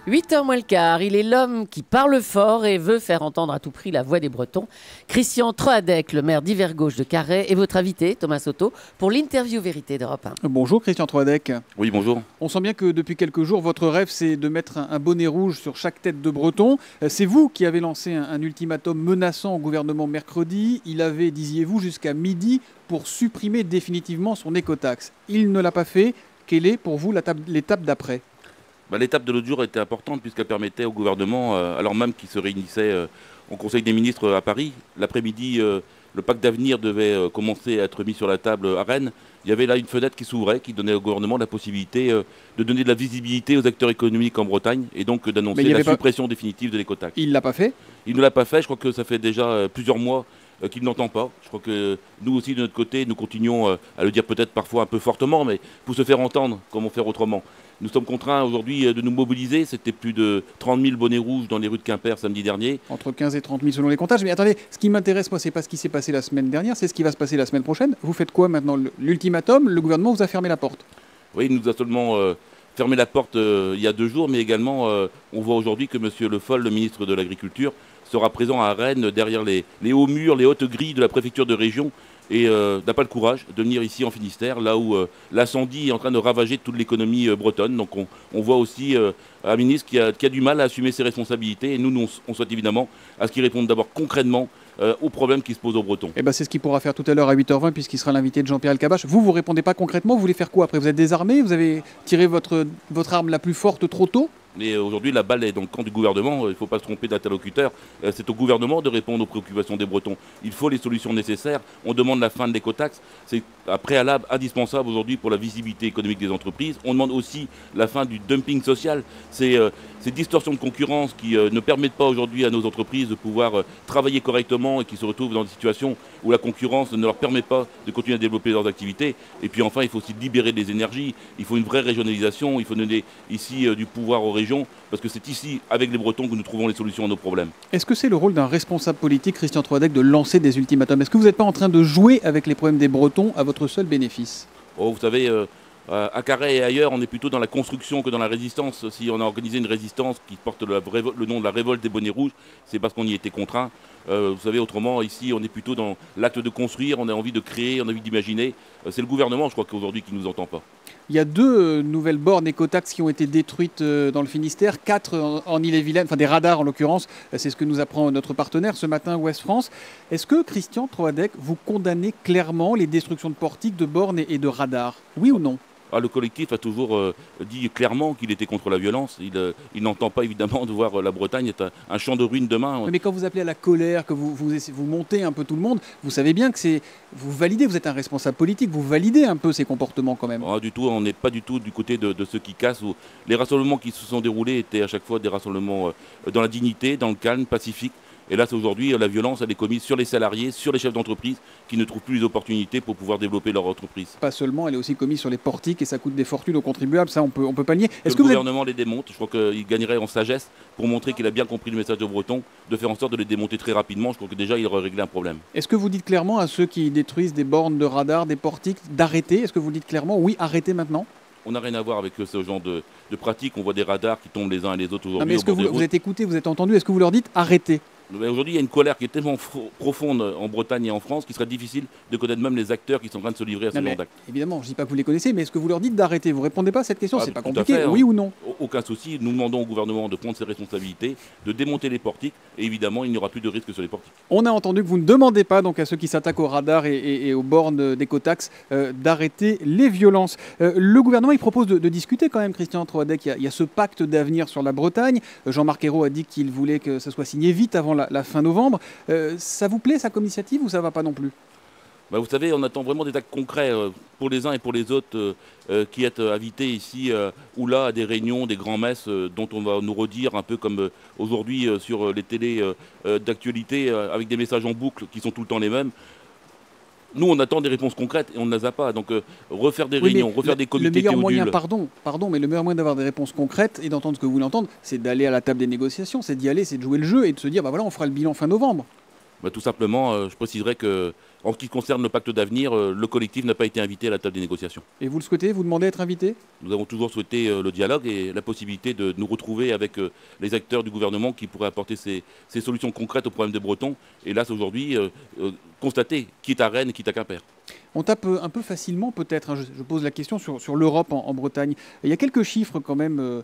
8h moins le quart, il est l'homme qui parle fort et veut faire entendre à tout prix la voix des Bretons. Christian Troadec, le maire d'Hiver-Gauche de Carhaix, est votre invité, Thomas Soto, pour l'interview vérité d'Europe 1. Bonjour Christian Troadec. Oui, bonjour. On sent bien que depuis quelques jours, votre rêve, c'est de mettre un bonnet rouge sur chaque tête de Breton. C'est vous qui avez lancé un ultimatum menaçant au gouvernement mercredi. Il avait, disiez-vous, jusqu'à midi pour supprimer définitivement son écotaxe. Il ne l'a pas fait. Quelle est pour vous l'étape d'après ? L'étape de l'autre jour était importante puisqu'elle permettait au gouvernement, alors même qu'il se réunissait au Conseil des ministres à Paris, l'après-midi, le pacte d'avenir devait commencer à être mis sur la table à Rennes. Il y avait là une fenêtre qui s'ouvrait, qui donnait au gouvernement la possibilité de donner de la visibilité aux acteurs économiques en Bretagne et donc d'annoncer la suppression définitive de l'écotaxe. Il ne l'a pas fait ? Il ne l'a pas fait, je crois que ça fait déjà plusieurs mois qu'il n'entend pas. Je crois que nous aussi, de notre côté, nous continuons à le dire peut-être parfois un peu fortement, mais pour se faire entendre, comment faire autrement. Nous sommes contraints aujourd'hui de nous mobiliser. C'était plus de 30 000 bonnets rouges dans les rues de Quimper samedi dernier. Entre 15 et 30 000 selon les comptages. Mais attendez, ce qui m'intéresse, moi, c'est pas ce qui s'est passé la semaine dernière, c'est ce qui va se passer la semaine prochaine. Vous faites quoi maintenant? L'ultimatum, le gouvernement vous a fermé la porte? Oui, il nous a seulement fermé la porte il y a 2 jours, mais également, on voit aujourd'hui que M. Le Foll, le ministre de l'Agriculture, sera présent à Rennes, derrière les hauts murs, les hautes grilles de la préfecture de région, et n'a pas le courage de venir ici en Finistère, là où l'incendie est en train de ravager toute l'économie bretonne. Donc on voit aussi un ministre qui a du mal à assumer ses responsabilités, et nous on souhaite évidemment à ce qu'il réponde d'abord concrètement aux problèmes qui se posent aux Bretons. Et c'est ce qu'il pourra faire tout à l'heure à 8h20 puisqu'il sera l'invité de Jean-Pierre Elkabbach. Vous répondez pas concrètement, vous voulez faire quoi après? Vous êtes désarmé? Vous avez tiré votre arme la plus forte trop tôt? Mais aujourd'hui, la balle est dans le camp du gouvernement. Il ne faut pas se tromper d'interlocuteur. C'est au gouvernement de répondre aux préoccupations des Bretons. Il faut les solutions nécessaires. On demande la fin de l'écotaxe. C'est un préalable indispensable aujourd'hui pour la visibilité économique des entreprises. On demande aussi la fin du dumping social. Ces distorsions de concurrence qui ne permettent pas aujourd'hui à nos entreprises de pouvoir travailler correctement et qui se retrouvent dans des situations où la concurrence ne leur permet pas de continuer à développer leurs activités. Et puis enfin, il faut aussi libérer des énergies. Il faut une vraie régionalisation. Il faut donner ici du pouvoir aux régions, parce que c'est ici, avec les Bretons, que nous trouvons les solutions à nos problèmes. Est-ce que c'est le rôle d'un responsable politique, Christian Troadec, de lancer des ultimatums? Est-ce que vous n'êtes pas en train de jouer avec les problèmes des Bretons à votre seul bénéfice? Vous savez, à Carhaix et ailleurs, on est plutôt dans la construction que dans la résistance. Si on a organisé une résistance qui porte le nom de la révolte des bonnets rouges, c'est parce qu'on y était contraint. Vous savez, autrement, ici, on est plutôt dans l'acte de construire, on a envie de créer, on a envie d'imaginer. C'est le gouvernement, je crois, qu'aujourd'hui, qui ne nous entend pas. Il y a 2 nouvelles bornes écotaxes qui ont été détruites dans le Finistère, 4 en Ille-et-Vilaine, enfin des radars en l'occurrence, c'est ce que nous apprend notre partenaire ce matin, Ouest France. Est-ce que, Christian Troadec, vous condamnez clairement les destructions de portiques, de bornes et de radars? Oui ou non? Le collectif a toujours dit clairement qu'il était contre la violence. Il n'entend pas évidemment de voir la Bretagne être un champ de ruines demain. Mais quand vous appelez à la colère, que vous montez un peu tout le monde, vous savez bien que vous validez, vous êtes un responsable politique, vous validez un peu ces comportements quand même. Du tout, on n'est pas du tout du côté de ceux qui cassent. Les rassemblements qui se sont déroulés étaient à chaque fois des rassemblements dans la dignité, dans le calme, pacifique. Et là, aujourd'hui, la violence, elle est commise sur les salariés, sur les chefs d'entreprise qui ne trouvent plus les opportunités pour pouvoir développer leur entreprise. Pas seulement, elle est aussi commise sur les portiques et ça coûte des fortunes aux contribuables, ça on peut pas nier. Est-ce que le gouvernement les démonte? Je crois qu'il gagnerait en sagesse pour montrer qu'il a bien compris le message de Breton, de faire en sorte de les démonter très rapidement. Je crois que déjà, il aurait réglé un problème. Est-ce que vous dites clairement à ceux qui détruisent des bornes de radar, des portiques, d'arrêter? Est-ce que vous dites clairement, oui, arrêtez maintenant? On n'a rien à voir avec ce genre de pratique. On voit des radars qui tombent les uns et les autres aujourd'hui. Mais est-ce que vous êtes écouté, vous êtes entendu? Est-ce que vous leur dites arrêtez? Aujourd'hui, il y a une colère qui est tellement profonde en Bretagne et en France qu'il serait difficile de connaître même les acteurs qui sont en train de se livrer à ce genre d'actes. Évidemment, je ne dis pas que vous les connaissez, mais est-ce que vous leur dites d'arrêter? Vous ne répondez pas à cette question, c'est pas compliqué, oui ou non? Aucun souci, nous demandons au gouvernement de prendre ses responsabilités, de démonter les portiques, et évidemment, il n'y aura plus de risque sur les portiques. On a entendu que vous ne demandez pas donc à ceux qui s'attaquent aux radars et aux bornes d'écotaxe d'arrêter les violences. Le gouvernement, il propose de discuter quand même, Christian Troadec. Il y a ce pacte d'avenir sur la Bretagne. Jean-Marc Ayrault a dit qu'il voulait que ça soit signé vite avant la fin novembre. Ça vous plaît, ça, comme initiative, ou ça va pas non plus? Vous savez, on attend vraiment des actes concrets pour les uns et pour les autres qui êtes invités ici ou là à des réunions, des grands-messes dont on va nous redire un peu comme aujourd'hui sur les télés d'actualité avec des messages en boucle qui sont tout le temps les mêmes. Nous, on attend des réponses concrètes et on ne les a pas. Donc, refaire des réunions, refaire des comités Théodule. Pardon, mais le meilleur moyen d'avoir des réponses concrètes et d'entendre ce que vous voulez entendre, c'est d'aller à la table des négociations, c'est d'y aller, c'est de jouer le jeu et de se dire, voilà, on fera le bilan fin novembre. Tout simplement, je préciserai que En ce qui concerne le pacte d'avenir, le collectif n'a pas été invité à la table des négociations. Et vous le souhaitez, vous demandez à être invité? Nous avons toujours souhaité le dialogue et la possibilité de nous retrouver avec les acteurs du gouvernement qui pourraient apporter ces solutions concrètes aux problèmes des Bretons. Et là, c'est aujourd'hui constater qui est à Rennes et qui est à Quimper. On tape un peu facilement peut-être, hein, je pose la question sur l'Europe en Bretagne. Il y a quelques chiffres quand même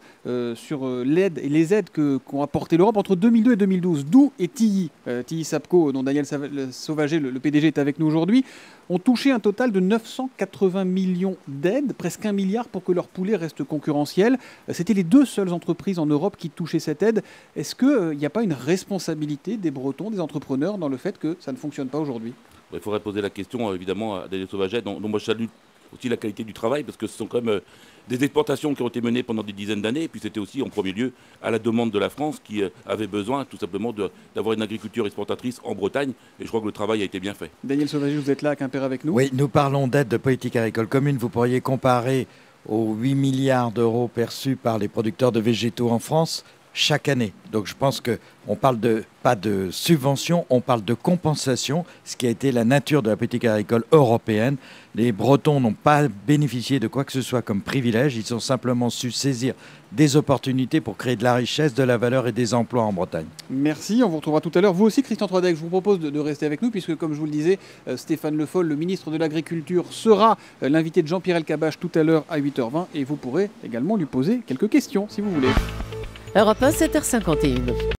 sur l'aide et les aides qu'ont apporté l'Europe entre 2002 et 2012. Doux et Tilly, Tilly Sapco, dont Daniel Sauvager, le PDG, est avec nous aujourd'hui, ont touché un total de 980 millions d'aides, presque 1 milliard pour que leur poulet reste concurrentiel. C'était les 2 seules entreprises en Europe qui touchaient cette aide. Est-ce qu'il n'y a pas une responsabilité des Bretons, des entrepreneurs, dans le fait que ça ne fonctionne pas aujourd'hui? Il faudrait poser la question évidemment à Daniel Sauvaget, dont moi je salue aussi la qualité du travail, parce que ce sont quand même des exportations qui ont été menées pendant des dizaines d'années, et puis c'était aussi en premier lieu à la demande de la France qui avait besoin tout simplement d'avoir une agriculture exportatrice en Bretagne, et je crois que le travail a été bien fait. Daniel Sauvager, vous êtes là à Quimper avec nous? Oui, nous parlons d'aide de politique agricole commune. Vous pourriez comparer aux 8 milliards d'euros perçus par les producteurs de végétaux en France chaque année. Donc je pense qu'on parle pas de subvention, on parle de compensation, ce qui a été la nature de la politique agricole européenne. Les Bretons n'ont pas bénéficié de quoi que ce soit comme privilège, ils ont simplement su saisir des opportunités pour créer de la richesse, de la valeur et des emplois en Bretagne. Merci, on vous retrouvera tout à l'heure. Vous aussi, Christian Troadec, je vous propose de rester avec nous, puisque comme je vous le disais, Stéphane Le Foll, le ministre de l'Agriculture, sera l'invité de Jean-Pierre Elkabbach tout à l'heure à 8h20, et vous pourrez également lui poser quelques questions, si vous voulez. Europe 1, 7h51.